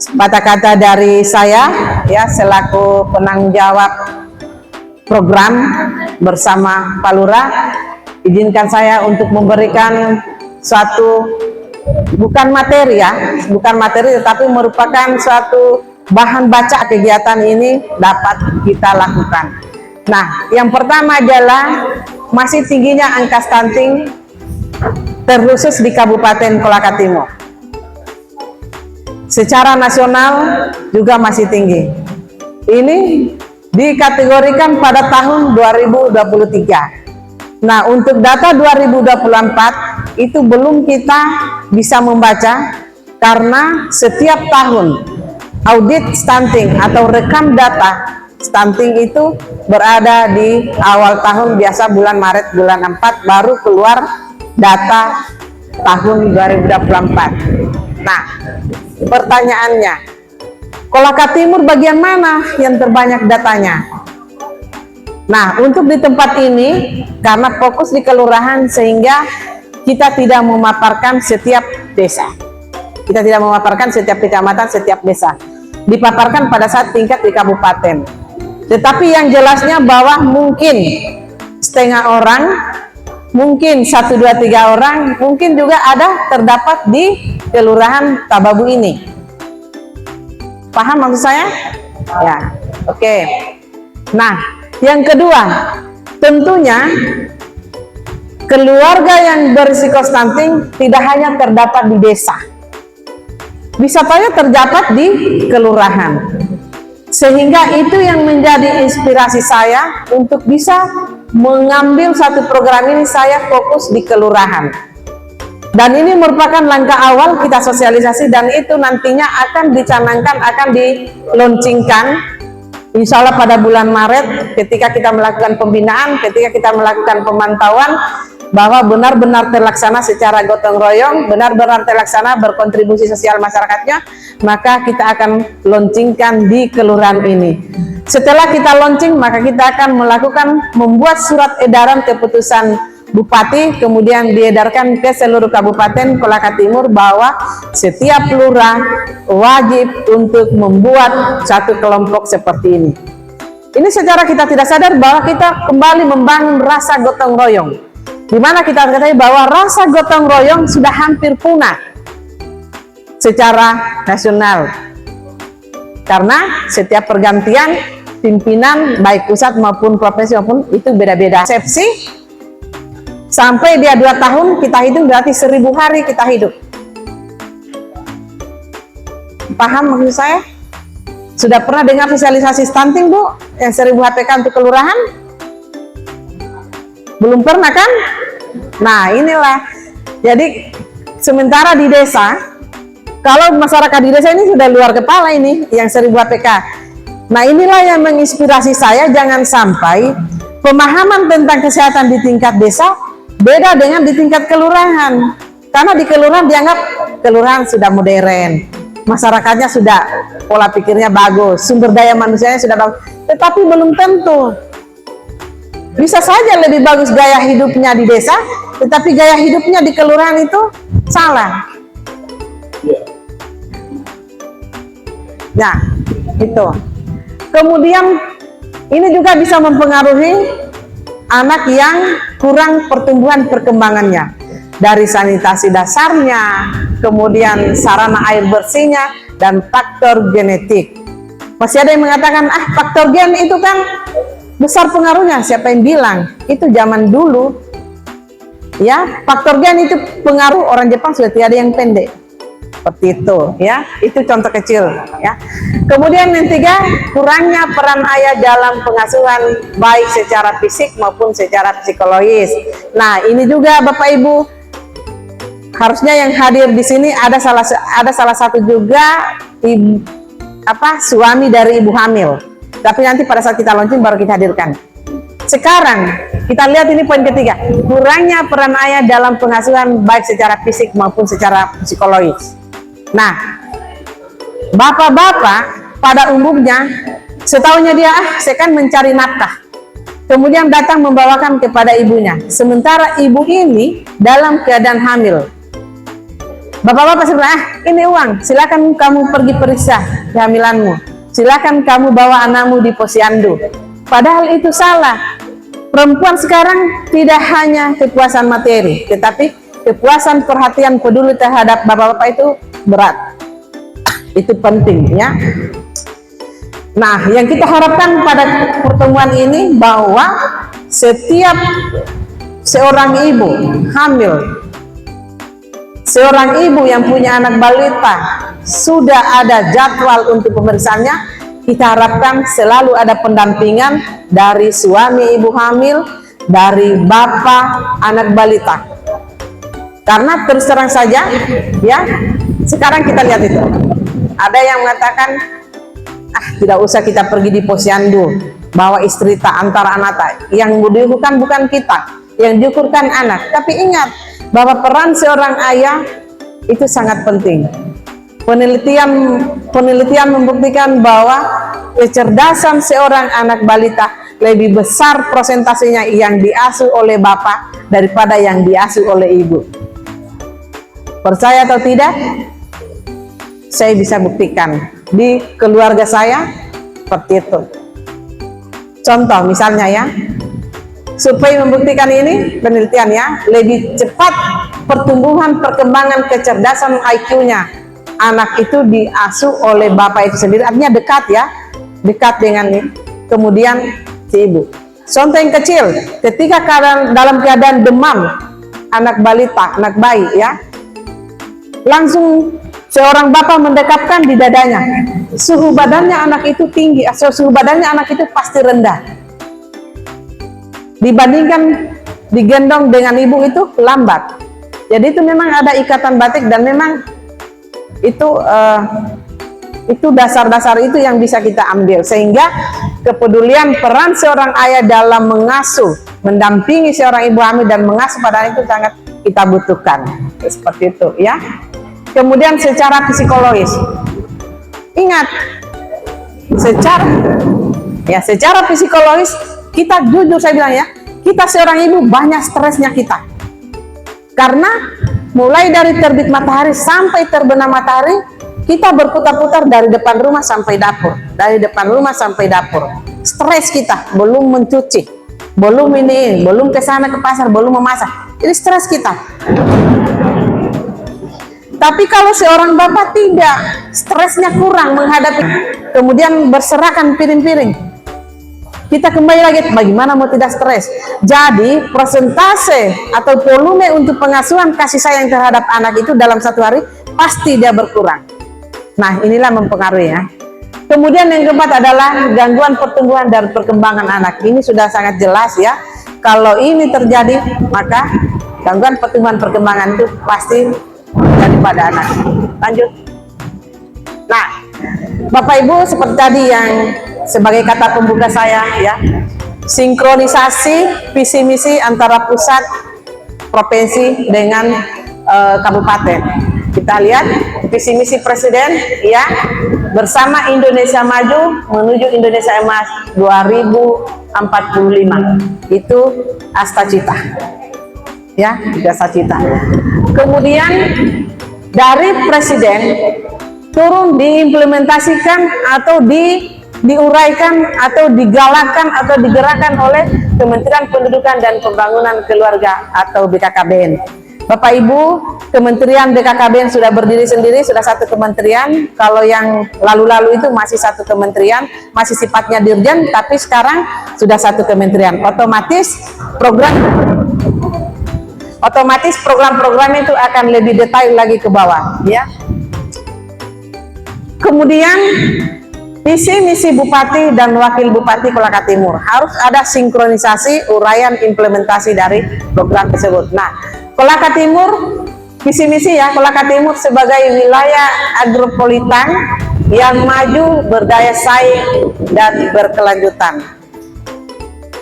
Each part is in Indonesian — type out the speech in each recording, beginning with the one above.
Kata-kata dari saya ya selaku penanggung jawab program bersama Pak Lurah, izinkan saya untuk memberikan suatu bukan materi tetapi merupakan suatu bahan baca kegiatan ini dapat kita lakukan. Nah, yang pertama adalah masih tingginya angka stunting terkhusus di Kabupaten Kolaka Timur. Secara nasional juga masih tinggi. Ini dikategorikan pada tahun 2023. Nah, untuk data 2024 itu belum kita bisa membaca karena setiap tahun audit stunting atau rekam data stunting itu berada di awal tahun, biasa bulan Maret, bulan 4 baru keluar data tahun 2024. Nah, pertanyaannya, Kolaka Timur bagian mana yang terbanyak datanya? Nah, untuk di tempat ini karena fokus di kelurahan sehingga kita tidak memaparkan setiap desa. Kita tidak memaparkan setiap kecamatan, setiap desa. Dipaparkan pada saat tingkat di kabupaten. Tetapi yang jelasnya bahwa mungkin setengah orang, mungkin 1, 2, 3 orang, mungkin juga ada terdapat di Kelurahan Tababu ini. Paham maksud saya? Ya, oke. Nah, yang kedua, tentunya keluarga yang berisiko stunting tidak hanya terdapat di desa, bisa saja terdapat di kelurahan. Sehingga itu yang menjadi inspirasi saya untuk bisa mengambil satu program ini, saya fokus di kelurahan. Dan ini merupakan langkah awal kita sosialisasi dan itu nantinya akan dicanangkan, akan diluncurkan insya Allah pada bulan Maret ketika kita melakukan pembinaan, ketika kita melakukan pemantauan bahwa benar-benar terlaksana secara gotong royong, benar-benar terlaksana berkontribusi sosial masyarakatnya, maka kita akan launchingkan di kelurahan ini. Setelah kita launching, maka kita akan membuat surat edaran keputusan Bupati, kemudian diedarkan ke seluruh Kabupaten Kolaka Timur bahwa setiap lurah wajib untuk membuat satu kelompok seperti ini. Ini secara kita tidak sadar bahwa kita kembali membangun rasa gotong royong, di mana kita ketahui bahwa rasa gotong royong sudah hampir punah secara nasional. Karena setiap pergantian pimpinan baik pusat maupun provinsi maupun itu beda-beda persepsi. Sampai dia 2 tahun kita hidup berarti 1000 hari kita hidup. Paham maksud saya? Sudah pernah dengar sosialisasi stunting, Bu? Yang 1000 HPK untuk kelurahan? Belum pernah kan? Nah, inilah. Jadi sementara di desa, kalau masyarakat di desa ini sudah luar kepala ini yang 1000 HPK. Nah, inilah yang menginspirasi saya, jangan sampai pemahaman tentang kesehatan di tingkat desa beda dengan di tingkat kelurahan. Karena di kelurahan dianggap kelurahan sudah modern, masyarakatnya sudah pola pikirnya bagus, sumber daya manusianya sudah bagus, tetapi belum tentu. Bisa saja lebih bagus gaya hidupnya di desa, tetapi gaya hidupnya di kelurahan itu salah. Nah, itu. Kemudian ini juga bisa mempengaruhi anak yang kurang pertumbuhan perkembangannya, dari sanitasi dasarnya, kemudian sarana air bersihnya, dan faktor genetik. Masih ada yang mengatakan, faktor gen itu kan besar pengaruhnya. Siapa yang bilang? Itu zaman dulu. Ya, faktor gen itu pengaruh, orang Jepang sudah tidak ada yang pendek. Seperti itu, ya. Itu contoh kecil, ya. Kemudian yang 3, kurangnya peran ayah dalam pengasuhan baik secara fisik maupun secara psikologis. Nah, ini juga Bapak Ibu, harusnya yang hadir di sini ada salah satu juga suami dari ibu hamil. Tapi nanti pada saat kita launching baru kita hadirkan. Sekarang kita lihat ini poin ketiga, kurangnya peran ayah dalam pengasuhan baik secara fisik maupun secara psikologis. Nah, bapak-bapak pada umumnya setahunya dia saya kan mencari nafkah, kemudian datang membawakan kepada ibunya, sementara ibu ini dalam keadaan hamil. Bapak-bapak sebenarnya, ini uang, silakan kamu pergi periksa kehamilanmu, silakan kamu bawa anakmu di posyandu. Padahal itu salah. Perempuan sekarang tidak hanya kepuasan materi, tetapi kepuasan perhatian peduli terhadap bapak-bapak itu berat. Itu penting ya. Nah, yang kita harapkan pada pertemuan ini bahwa setiap seorang ibu hamil, seorang ibu yang punya anak balita sudah ada jadwal untuk pemeriksaannya, kita harapkan selalu ada pendampingan dari suami ibu hamil, dari bapak anak balita. Karena terus terang saja ya, sekarang kita lihat itu. Ada yang mengatakan, tidak usah kita pergi di posyandu, bawa istri tak antara anak. Yang diukurkan bukan kita, yang diukurkan anak. Tapi ingat bahwa peran seorang ayah itu sangat penting. Penelitian membuktikan bahwa kecerdasan seorang anak balita lebih besar persentasenya yang diasuh oleh bapak daripada yang diasuh oleh ibu. Percaya atau tidak? Saya bisa buktikan di keluarga saya seperti itu. Contoh misalnya ya, supaya membuktikan ini penelitian ya, lebih cepat pertumbuhan perkembangan kecerdasan IQ-nya anak itu diasuh oleh bapak itu sendiri, artinya dekat ya, dekat dengan kemudian si ibu. Contoh yang kecil, ketika dalam keadaan demam anak balita, anak bayi ya, langsung seorang bapak mendekapkan di dadanya, suhu badannya anak itu tinggi, atau suhu badannya anak itu pasti rendah dibandingkan digendong dengan ibu itu lambat. Jadi itu memang ada ikatan batik, dan memang itu dasar-dasar itu yang bisa kita ambil, sehingga kepedulian peran seorang ayah dalam mengasuh, mendampingi seorang ibu hamil dan mengasuh pada anak itu sangat kita butuhkan. Seperti itu ya. Kemudian secara psikologis, ingat, secara psikologis kita jujur, saya bilang ya, kita seorang ibu banyak stresnya kita, karena mulai dari terbit matahari sampai terbenam matahari kita berputar-putar dari depan rumah sampai dapur, dari depan rumah sampai dapur. Stres kita, belum mencuci, belum ini, belum ke sana ke pasar, belum memasak. Ini stres kita. Tapi kalau seorang bapak tidak, stresnya kurang menghadapi, kemudian berserakan piring-piring, kita kembali lagi, bagaimana mau tidak stres? Jadi persentase atau volume untuk pengasuhan kasih sayang terhadap anak itu dalam satu hari pasti dia berkurang. Nah, inilah mempengaruhi ya. Kemudian yang keempat adalah gangguan pertumbuhan dan perkembangan anak. Ini sudah sangat jelas ya. Kalau ini terjadi, maka gangguan pertumbuhan perkembangan itu pasti daripada anak. Lanjut. Nah, Bapak Ibu, seperti tadi yang sebagai kata pembuka saya ya, sinkronisasi visi misi antara pusat, provinsi dengan kabupaten. Kita lihat visi misi presiden ya, bersama Indonesia Maju menuju Indonesia Emas 2045. Itu Astacita. Ya, Astacita. Kemudian dari presiden turun diimplementasikan atau diuraikan atau digalakkan atau digerakkan oleh Kementerian Pendudukan dan Pembangunan Keluarga atau BKKBN. Bapak Ibu, Kementerian BKKBN sudah berdiri sendiri, sudah satu kementerian. Kalau yang lalu-lalu itu masih satu kementerian, masih sifatnya dirjen, tapi sekarang sudah satu kementerian. Otomatis program-program itu akan lebih detail lagi ke bawah ya. Kemudian visi misi bupati dan wakil bupati Kolaka Timur harus ada sinkronisasi uraian implementasi dari program tersebut. Nah, Kolaka Timur visi misi ya, Kolaka Timur sebagai wilayah agropolitan yang maju, berdaya saing dan berkelanjutan.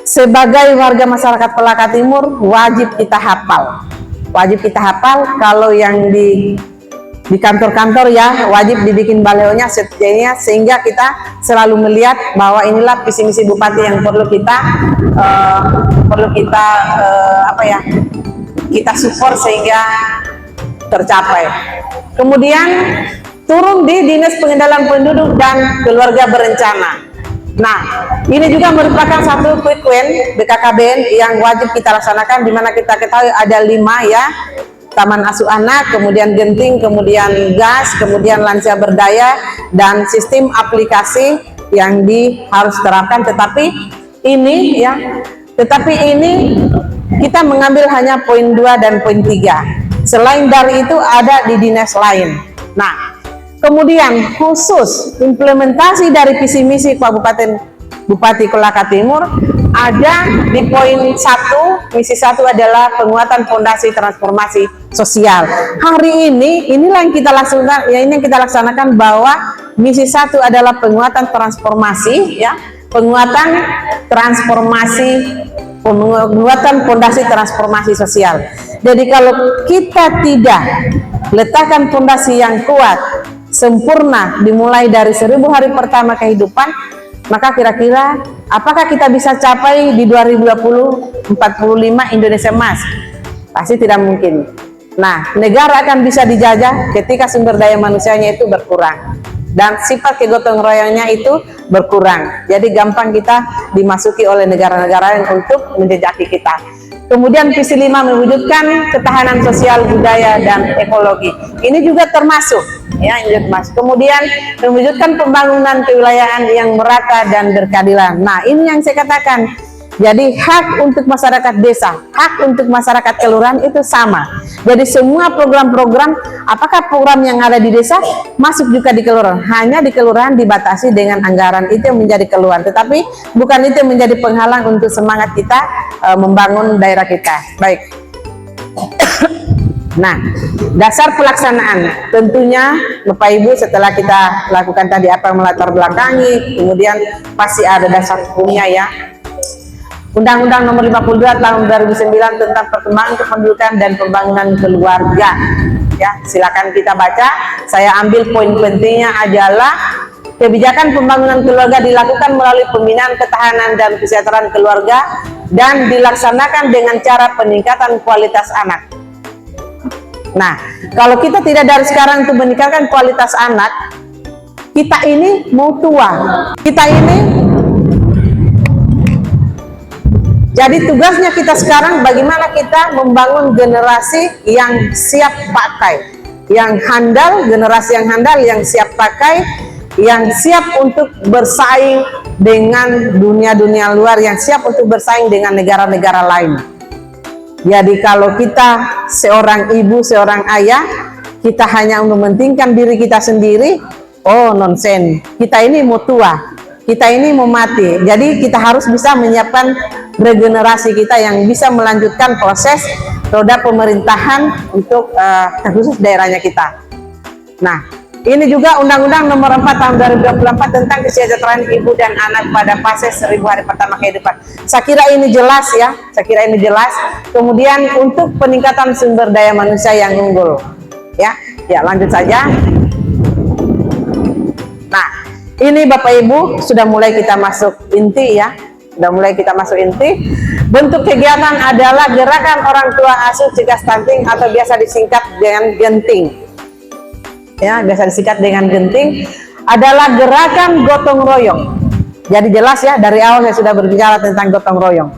Sebagai warga masyarakat Kolaka Timur wajib kita hafal. Wajib kita hafal, kalau yang di kantor-kantor ya wajib dibikin baleonya setiapnya, sehingga kita selalu melihat bahwa inilah visi misi bupati yang perlu kita kita support, sehingga tercapai. Kemudian turun di Dinas Pengendalian Penduduk dan Keluarga Berencana. Nah, ini juga merupakan satu quick win BKKBN yang wajib kita laksanakan, di mana kita ketahui ada 5 ya, Taman Asuh Anak, kemudian Genting, kemudian gas, kemudian lansia berdaya, dan sistem aplikasi yang harus terapkan. Tetapi ini kita mengambil hanya poin 2 dan poin 3. Selain dari itu ada di dinas lain. Nah, kemudian khusus implementasi dari visi misi Kabupaten Bupati Kolaka Timur ada di poin 1, misi 1 adalah penguatan fondasi transformasi sosial. Hari ini inilah yang kita laksanakan, ini yang kita laksanakan, bahwa misi 1 adalah penguatan transformasi ya, penguatan fondasi transformasi sosial. Jadi kalau kita tidak letakkan fondasi yang kuat, sempurna, dimulai dari 1000 hari pertama kehidupan, maka kira-kira apakah kita bisa capai di 2045 Indonesia Emas? Pasti tidak mungkin. Nah, negara akan bisa dijajah ketika sumber daya manusianya itu berkurang dan sifat kegotong royongnya itu berkurang. Jadi gampang kita dimasuki oleh negara-negara yang untuk menjajaki kita. Kemudian visi 5 mewujudkan ketahanan sosial, budaya, dan ekologi. Ini juga termasuk ya, ini termasuk. Kemudian mewujudkan pembangunan kewilayahan yang merata dan berkeadilan. Nah, ini yang saya katakan. Jadi hak untuk masyarakat desa, hak untuk masyarakat kelurahan itu sama. Jadi semua program-program, apakah program yang ada di desa masuk juga di kelurahan. Hanya di kelurahan dibatasi dengan anggaran, itu yang menjadi keluhan. Tetapi bukan itu yang menjadi penghalang untuk semangat kita membangun daerah kita. Baik. Nah, dasar pelaksanaan tentunya Bapak Ibu, setelah kita lakukan tadi apa yang melatar belakangi, kemudian pasti ada dasar hukumnya ya. Undang-Undang Nomor 52 Tahun 2009 tentang Perkembangan Kependudukan dan Pembangunan Keluarga. Ya, silakan kita baca. Saya ambil poin pentingnya adalah kebijakan pembangunan keluarga dilakukan melalui pembinaan ketahanan dan kesejahteraan keluarga dan dilaksanakan dengan cara peningkatan kualitas anak. Nah, kalau kita tidak dari sekarang untuk meningkatkan kualitas anak, kita ini mau tua. Kita ini, jadi tugasnya kita sekarang bagaimana kita membangun generasi yang siap pakai, yang handal, generasi yang handal, yang siap pakai, yang siap untuk bersaing dengan dunia-dunia luar, yang siap untuk bersaing dengan negara-negara lain. Jadi kalau kita seorang ibu, seorang ayah, kita hanya mementingkan diri kita sendiri, oh nonsen, kita ini mau tua, kita ini mau mati. Jadi kita harus bisa menyiapkan regenerasi kita yang bisa melanjutkan proses roda pemerintahan untuk khusus daerahnya kita. Nah, ini juga Undang-Undang Nomor 4 Tahun 2024 tentang kesejahteraan ibu dan anak pada fase 1000 hari pertama kehidupan. Saya kira ini jelas ya, saya kira ini jelas. Kemudian untuk peningkatan sumber daya manusia yang unggul. Ya, lanjut saja. Nah, ini Bapak Ibu sudah mulai kita masuk inti ya. Sudah mulai kita masuk inti. Bentuk kegiatan adalah gerakan orang tua asuh cegah stunting atau biasa disingkat dengan genting. Ya, biasa disingkat dengan genting adalah gerakan gotong royong. Jadi jelas ya, dari awal saya sudah berbicara tentang gotong royong.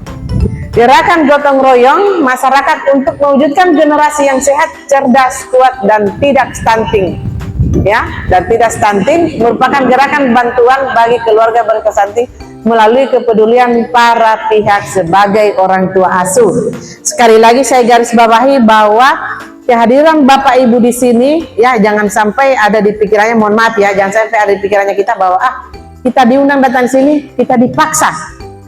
Gerakan gotong royong masyarakat untuk mewujudkan generasi yang sehat, cerdas, kuat, dan tidak stunting. Ya, dan tidak stunting merupakan gerakan bantuan bagi keluarga berstunting melalui kepedulian para pihak sebagai orang tua asuh. Sekali lagi saya garis bawahi bahwa kehadiran Bapak Ibu di sini ya, jangan sampai ada di pikirannya, mohon maaf ya, jangan sampai ada di pikirannya kita bahwa kita diundang datang sini, kita dipaksa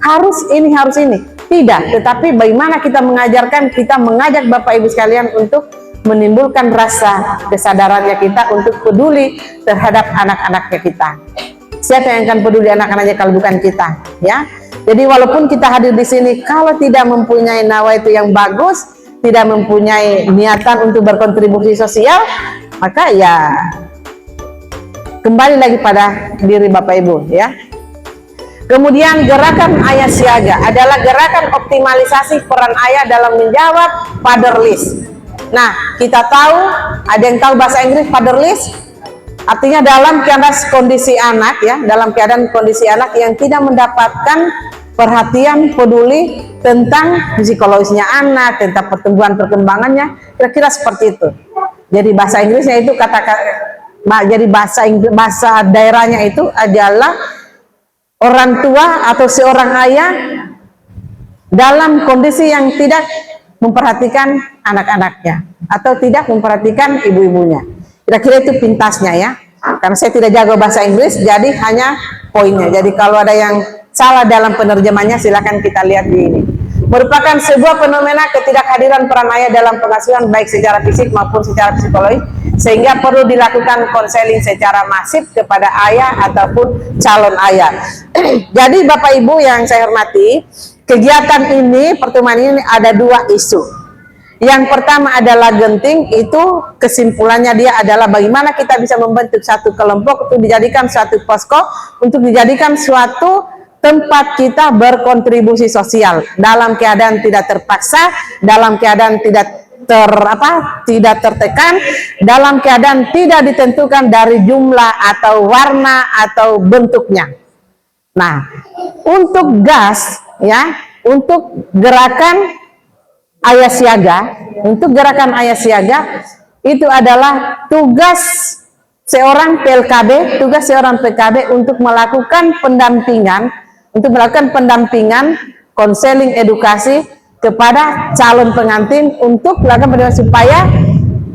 harus ini, harus ini. Tidak, tetapi bagaimana kita mengajarkan, kita mengajak Bapak Ibu sekalian untuk menimbulkan rasa kesadarannya kita untuk peduli terhadap anak-anaknya kita. Siapa yang akan peduli anak-anaknya kalau bukan kita, ya? Jadi walaupun kita hadir di sini, kalau tidak mempunyai nawaitu yang bagus, tidak mempunyai niatan untuk berkontribusi sosial, maka ya kembali lagi pada diri Bapak Ibu, ya. Kemudian gerakan ayah siaga adalah gerakan optimalisasi peran ayah dalam menjawab fatherless. Nah, kita tahu, ada yang tahu bahasa Inggris fatherless? Artinya dalam keadaan kondisi anak ya, dalam keadaan kondisi anak yang tidak mendapatkan perhatian peduli tentang psikologisnya anak, tentang pertumbuhan perkembangannya, kira-kira seperti itu. Jadi bahasa Inggrisnya itu jadi bahasa daerahnya itu adalah orang tua atau seorang ayah dalam kondisi yang tidak memperhatikan anak-anaknya atau tidak memperhatikan ibu-ibunya. Kira-kira itu pintasnya ya. Karena saya tidak jago bahasa Inggris, jadi hanya poinnya. Jadi kalau ada yang salah dalam penerjemahnya, silakan kita lihat di ini. Merupakan sebuah fenomena ketidakhadiran peran ayah dalam pengasuhan baik secara fisik maupun secara psikologis, sehingga perlu dilakukan konseling secara masif kepada ayah ataupun calon ayah. Jadi Bapak Ibu yang saya hormati, kegiatan ini, pertemuan ini ada dua isu. Yang pertama adalah genting, itu kesimpulannya dia adalah bagaimana kita bisa membentuk satu kelompok untuk dijadikan suatu posko, untuk dijadikan suatu tempat kita berkontribusi sosial dalam keadaan tidak terpaksa, dalam keadaan tidak tertekan, dalam keadaan tidak ditentukan dari jumlah atau warna atau bentuknya. Nah, untuk gas ya, untuk gerakan ayah siaga, itu adalah tugas seorang PLKB, untuk melakukan pendampingan, konseling edukasi kepada calon pengantin untuk melakukan pendidikan supaya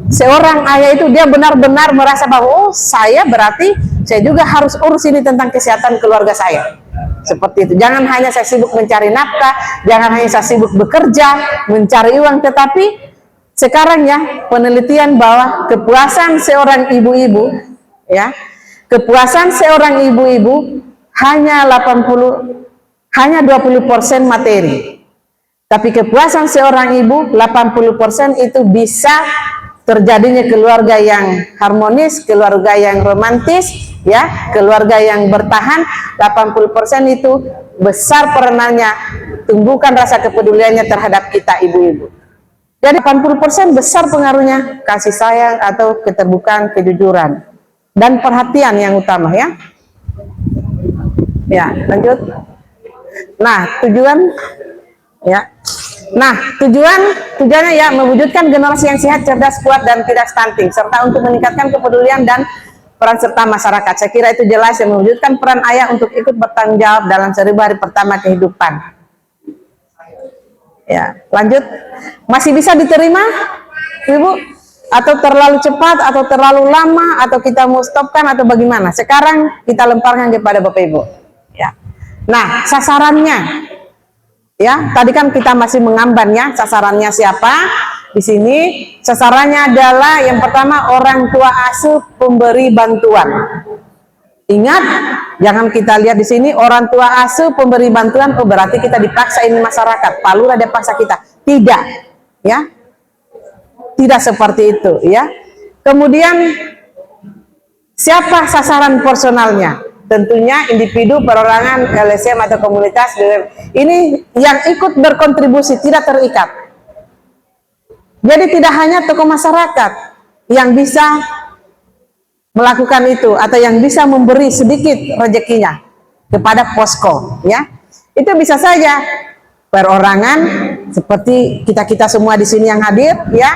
seorang ayah itu dia benar-benar merasa bahwa saya juga harus urus ini tentang kesehatan keluarga saya. Seperti itu. Jangan hanya saya sibuk mencari nafkah, jangan hanya saya sibuk bekerja, mencari uang, tetapi sekarang ya penelitian bahwa kepuasan seorang ibu-ibu ya, hanya 20% materi. Tapi kepuasan seorang ibu 80% itu bisa terjadinya keluarga yang harmonis, keluarga yang romantis, ya, keluarga yang bertahan. 80% itu besar peranannya tumbuhkan rasa kepeduliannya terhadap kita ibu-ibu. Jadi 80% besar pengaruhnya kasih sayang atau keterbukaan, kejujuran dan perhatian yang utama ya. Ya, lanjut. Nah, tujuannya ya mewujudkan generasi yang sehat, cerdas, kuat dan tidak stunting, serta untuk meningkatkan kepedulian dan peran serta masyarakat. Saya kira itu jelas, yang mewujudkan peran ayah untuk ikut bertanggung jawab dalam 1000 hari pertama kehidupan. Ya, lanjut. Masih bisa diterima, Ibu? Atau terlalu cepat, atau terlalu lama, atau kita mau stopkan, atau bagaimana? Sekarang kita lemparkan kepada Bapak Ibu. Ya. Nah, sasarannya. Ya, tadi kan kita masih mengambannya, sasarannya siapa? Di sini sasarannya adalah yang pertama orang tua asuh pemberi bantuan. Ingat, jangan kita lihat di sini orang tua asuh pemberi bantuan, oh berarti kita dipaksa ini masyarakat, Pak Lurah dia paksa kita. Tidak, ya. Tidak seperti itu, ya. Kemudian siapa sasaran personalnya? Tentunya individu, perorangan, LSM atau komunitas. Ini yang ikut berkontribusi, tidak terikat. Jadi tidak hanya tokoh masyarakat yang bisa melakukan itu atau yang bisa memberi sedikit rezekinya kepada posko, ya. Itu bisa saja perorangan seperti kita semua di sini yang hadir, ya.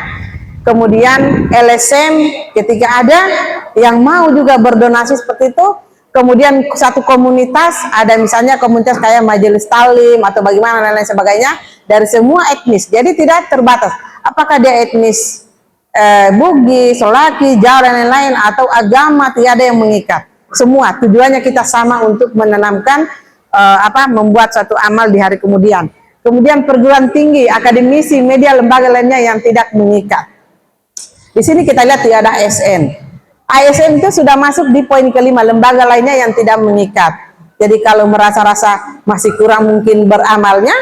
Kemudian LSM ketika ada yang mau juga berdonasi seperti itu. Kemudian satu komunitas, ada misalnya komunitas kayak majelis talim atau bagaimana dan lain sebagainya dari semua etnis. Jadi tidak terbatas. Apakah dia etnis Bugis, Solaki, Jawa dan lain-lain atau agama, tidak ada yang mengikat. Semua tujuannya kita sama untuk menanamkan membuat suatu amal di hari kemudian. Kemudian perguruan tinggi, akademisi, media, lembaga lainnya yang tidak mengikat. Di sini kita lihat tidak ada ASN. ASN itu sudah masuk di poin kelima, lembaga lainnya yang tidak mengikat. Jadi kalau merasa-rasa masih kurang mungkin beramalnya,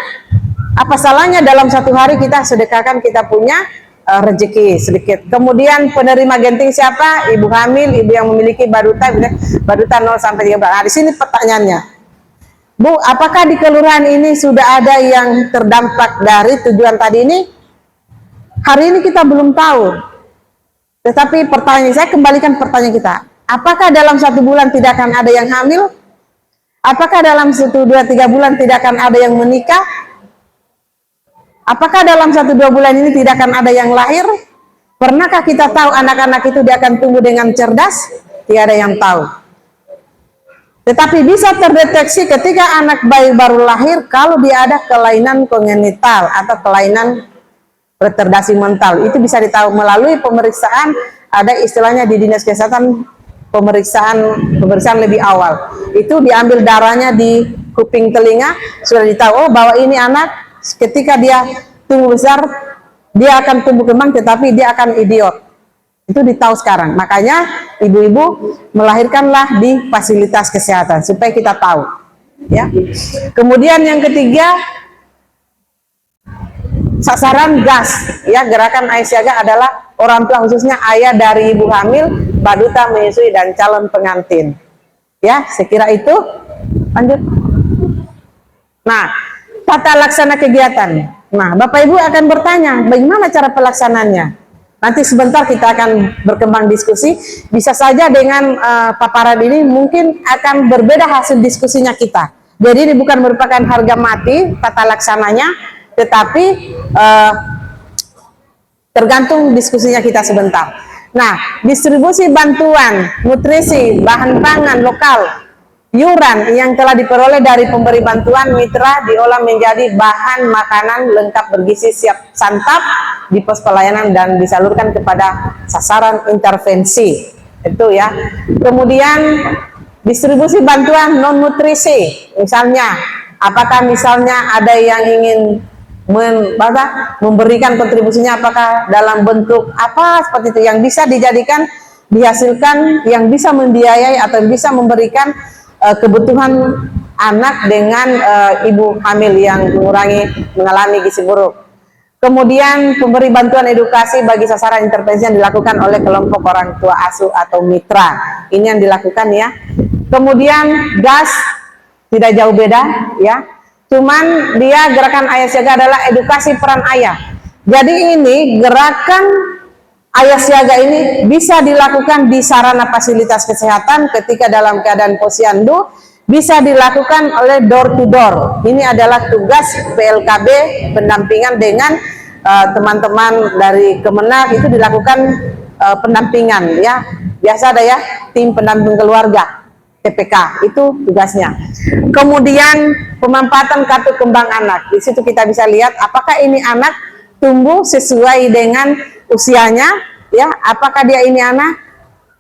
apa salahnya dalam satu hari kita sedekahkan kita punya rezeki sedikit. Kemudian penerima genting siapa? Ibu hamil, ibu yang memiliki baduta 0 sampai 13. Nah, di sini pertanyaannya, Bu, apakah di kelurahan ini sudah ada yang terdampak dari tujuan tadi ini? Hari ini kita belum tahu. Tetapi pertanyaan saya, kembalikan pertanyaan kita. Apakah dalam 1 bulan tidak akan ada yang hamil? Apakah dalam 1, 2, 3 bulan tidak akan ada yang menikah? Apakah dalam 1, 2 bulan ini tidak akan ada yang lahir? Pernahkah kita tahu anak-anak itu dia akan tumbuh dengan cerdas? Tiada yang tahu. Tetapi bisa terdeteksi ketika anak bayi baru lahir kalau dia ada kelainan kongenital atau kelainan retardasi mental. Itu bisa ditahu melalui pemeriksaan, ada istilahnya di dinas kesehatan pemeriksaan lebih awal. Itu diambil darahnya di kuping telinga, sudah ditahu oh bahwa ini anak ketika dia tumbuh besar dia akan tumbuh kembang tetapi dia akan idiot. Itu ditahu sekarang. Makanya ibu-ibu melahirkanlah di fasilitas kesehatan supaya kita tahu, ya. Kemudian yang ketiga, sasaran gas, ya. Gerakan Ayah Siaga adalah orang tua khususnya ayah dari ibu hamil, baduta menyusui dan calon pengantin. Ya, sekira itu. Lanjut. Nah, tata laksana kegiatan. Nah, Bapak Ibu akan bertanya, bagaimana cara pelaksananya? Nanti sebentar kita akan berkembang diskusi. Bisa saja dengan paparan ini mungkin akan berbeda hasil diskusinya kita. Jadi ini bukan merupakan harga mati tata laksananya, tetapi tergantung diskusinya kita sebentar. Nah, distribusi bantuan nutrisi, bahan pangan lokal, iuran yang telah diperoleh dari pemberi bantuan mitra diolah menjadi bahan makanan lengkap bergizi siap santap di pos pelayanan dan disalurkan kepada sasaran intervensi. Itu ya. Kemudian distribusi bantuan non nutrisi, misalnya apakah misalnya ada yang ingin memberikan kontribusinya, apakah dalam bentuk apa seperti itu yang bisa dijadikan dihasilkan, yang bisa membiayai atau bisa memberikan kebutuhan anak dengan ibu hamil yang mengalami gizi buruk. Kemudian pemberi bantuan edukasi bagi sasaran intervensi yang dilakukan oleh kelompok orang tua asuh atau mitra. Ini yang dilakukan ya. Kemudian gas tidak jauh beda ya. Cuman dia gerakan Ayah Siaga adalah edukasi peran ayah. Jadi ini gerakan Ayah Siaga ini bisa dilakukan di sarana fasilitas kesehatan ketika dalam keadaan posyandu, bisa dilakukan oleh door to door. Ini adalah tugas PLKB pendampingan dengan teman-teman dari Kemenak, itu dilakukan pendampingan ya. Biasa ada ya tim pendamping keluarga TPK, itu tugasnya. Kemudian pemanfaatan kartu kembang anak. Di situ kita bisa lihat apakah ini anak tumbuh sesuai dengan usianya, ya, apakah dia ini anak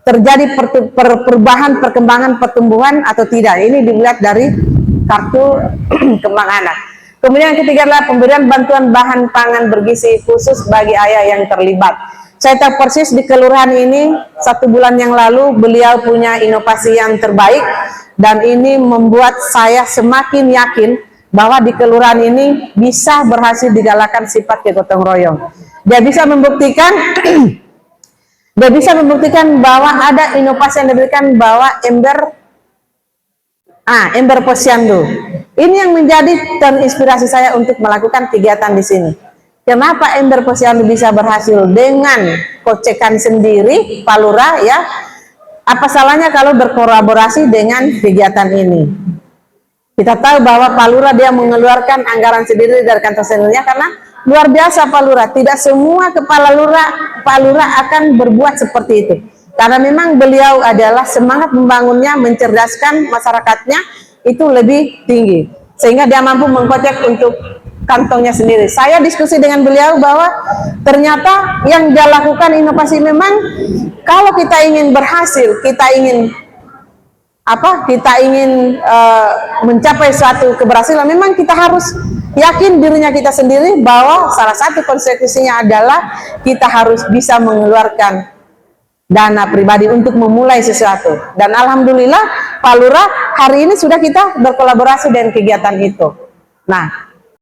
terjadi perubahan perkembangan pertumbuhan atau tidak. Ini dilihat dari kartu kembang anak. Kemudian yang ketiga adalah pemberian bantuan bahan pangan bergizi khusus bagi ayah yang terlibat. Saya tahu persis di kelurahan ini 1 bulan yang lalu beliau punya inovasi yang terbaik, dan ini membuat saya semakin yakin bahwa di kelurahan ini bisa berhasil digalakan sifat kegotong royong. Dia bisa membuktikan bahwa ada inovasi yang diberikan bahwa ember posyandu. Ini yang menjadi terinspirasi saya untuk melakukan kegiatan di sini. Kenapa ember posyandu bisa berhasil dengan kocekan sendiri Pak Lurah ya? Apa salahnya kalau berkolaborasi dengan kegiatan ini? Kita tahu bahwa Pak Lurah dia mengeluarkan anggaran sendiri dari kantong sendirinya karena luar biasa Pak Lurah. Tidak semua kepala Pak Lurah akan berbuat seperti itu. Karena memang beliau adalah semangat membangunnya, mencerdaskan masyarakatnya itu lebih tinggi. Sehingga dia mampu mengkocek untuk kantongnya sendiri. Saya diskusi dengan beliau bahwa ternyata yang dia lakukan inovasi memang kalau kita ingin berhasil, kita ingin mencapai suatu keberhasilan, memang kita harus yakin dirinya kita sendiri bahwa salah satu konsekuensinya adalah kita harus bisa mengeluarkan dana pribadi untuk memulai sesuatu. Dan alhamdulillah Pak Lurah hari ini sudah kita berkolaborasi dengan kegiatan itu. Nah,